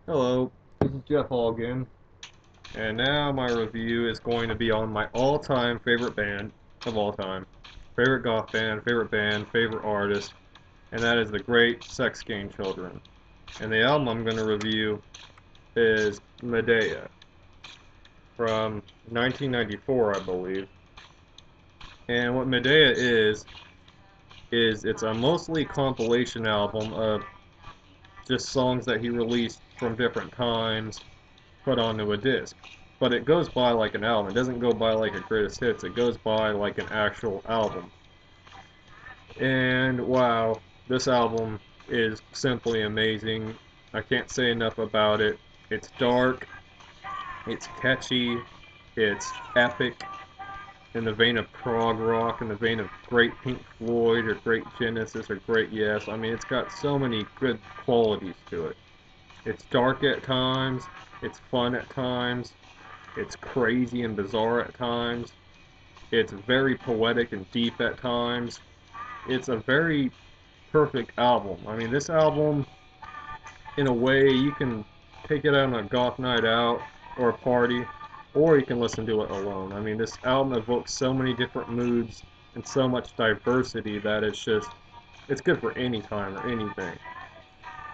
Hello, this is Jeff Hall again, and now my review is going to be on my all-time favorite band of all time, favorite goth band, favorite artist, and that is the great Sex Gang Children. And the album I'm going to review is Medea from 1994, I believe. And what Medea is it's a mostly compilation album of just songs that he released from different times put onto a disc. But it goes by like an album. It doesn't go by like a greatest hits. It goes by like an actual album. And wow, this album is simply amazing. I can't say enough about it. It's dark, it's catchy, it's epic in the vein of prog rock, in the vein of great Pink Floyd or great Genesis or great Yes. I mean, it's got so many good qualities to it. It's dark at times, it's fun at times, it's crazy and bizarre at times, it's very poetic and deep at times. It's a very perfect album. I mean, this album, in a way, you can take it on a goth night out or a party, or you can listen to it alone. I mean, this album evokes so many different moods and so much diversity that it's good for any time or anything.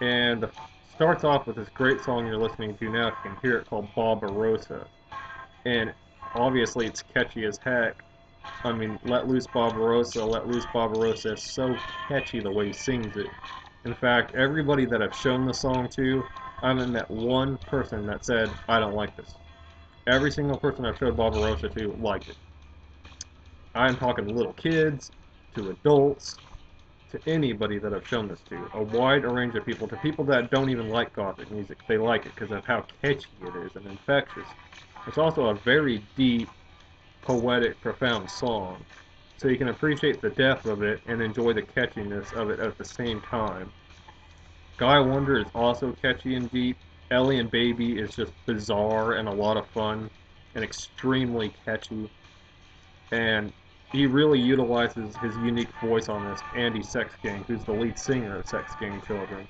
And starts off with this great song you're listening to now, if you can hear it, called Barbarossa. And obviously it's catchy as heck. I mean, Let Loose Barbarossa is so catchy the way he sings it. In fact, everybody that I've shown the song to, I haven't met one person that said, I don't like this. Every single person I've showed Barbarossa to liked it. I'm talking little kids, to adults, to anybody that I've shown this to. A wide range of people, to people that don't even like gothic music. They like it because of how catchy it is and infectious. It's also a very deep, poetic, profound song. So you can appreciate the depth of it and enjoy the catchiness of it at the same time. Guy Wonder is also catchy and deep. Ellie and Baby is just bizarre and a lot of fun and extremely catchy. And he really utilizes his unique voice on this, Andy Sex Gang, who's the lead singer of Sex Gang Children.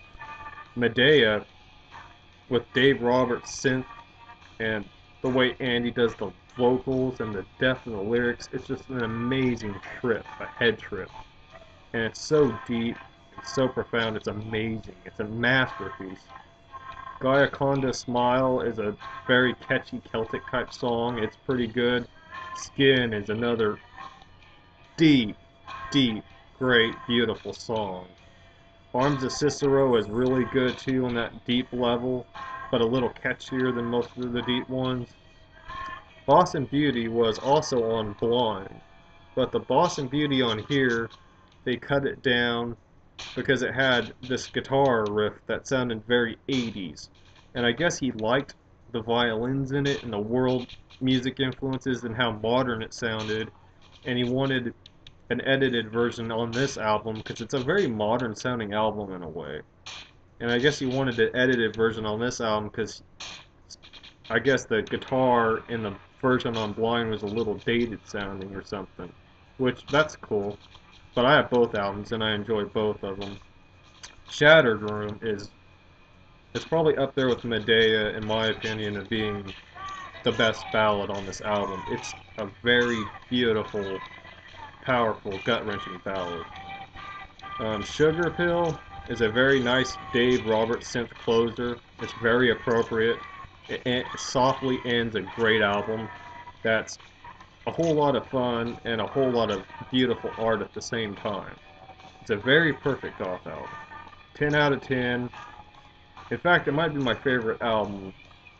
Medea, with Dave Roberts' synth and the way Andy does the vocals and the depth of the lyrics, it's just an amazing trip, a head trip. And it's so deep, it's so profound, it's amazing, it's a masterpiece. Gioconda Smile is a very catchy Celtic type song, it's pretty good. Skin is another deep, deep, great, beautiful song. Arms of Cicero is really good too on that deep level, but a little catchier than most of the deep ones. Boston Beauty was also on Blind, but the Boston Beauty on here, they cut it down because it had this guitar riff that sounded very 80s. And I guess he liked the violins in it and the world music influences and how modern it sounded, and he wanted an edited version on this album because it's a very modern sounding album in a way. And I guess he wanted an edited version on this album because I guess the guitar in the version on Blind was a little dated sounding or something, which that's cool. But I have both albums and I enjoy both of them. Shattered Room is it's probably up there with Medea in my opinion of being the best ballad on this album. It's a very beautiful, powerful, gut-wrenching ballad. Sugar Pill is a very nice Dave Roberts synth closer. It's very appropriate. It softly ends a great album that's a whole lot of fun and a whole lot of beautiful art at the same time. It's a very perfect goth album. 10 out of 10. In fact, it might be my favorite album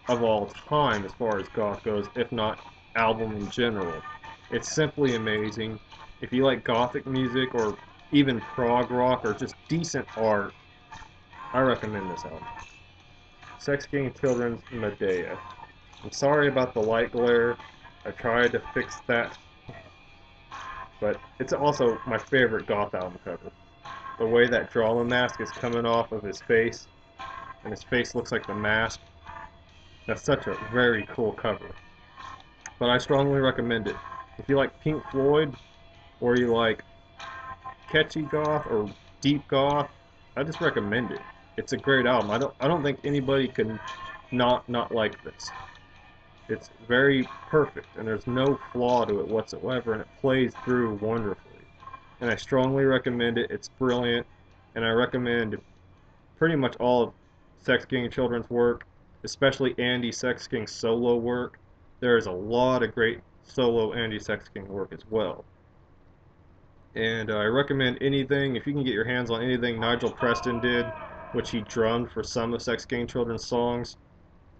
of all time as far as goth goes, if not album in general. It's simply amazing. If you like gothic music or even prog rock or just decent art, I recommend this album. Sex Gang Children's Medea. I'm sorry about the light glare. I tried to fix that, but it's also my favorite goth album cover. The way that drama mask is coming off of his face, and his face looks like the mask. That's such a very cool cover. But I strongly recommend it. If you like Pink Floyd, or you like catchy goth or deep goth, I just recommend it. It's a great album. I don't think anybody can not like this. It's very perfect, and there's no flaw to it whatsoever, and it plays through wonderfully. And I strongly recommend it. It's brilliant, and I recommend pretty much all of Sex King Children's work, especially Andy Sex King's solo work. There is a lot of great solo Andy Sex King work as well. And I recommend anything, if you can get your hands on anything Nigel Preston did, which he drummed for some of Sex King Children's songs,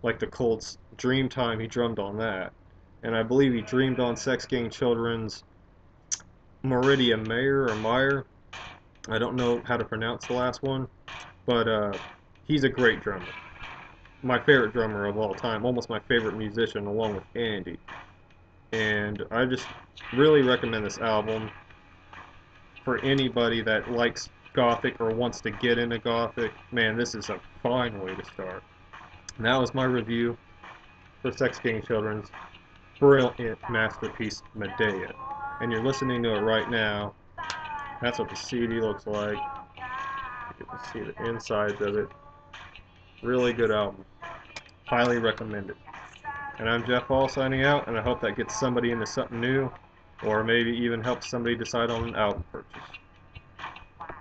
like the Colts' Dreamtime, he drummed on that. And I believe he dreamed on Sex King Children's Meridia Mayer or Meyer. I don't know how to pronounce the last one, but he's a great drummer. My favorite drummer of all time, almost my favorite musician along with Andy. And I just really recommend this album for anybody that likes Gothic or wants to get into Gothic. Man, this is a fine way to start. And that was my review for Sex King Children's brilliant masterpiece, Medea. And you're listening to it right now. That's what the CD looks like. You can see the insides of it. Really good album. Highly recommend it. And I'm Jeff Hall signing out, and I hope that gets somebody into something new, or maybe even helps somebody decide on an album purchase.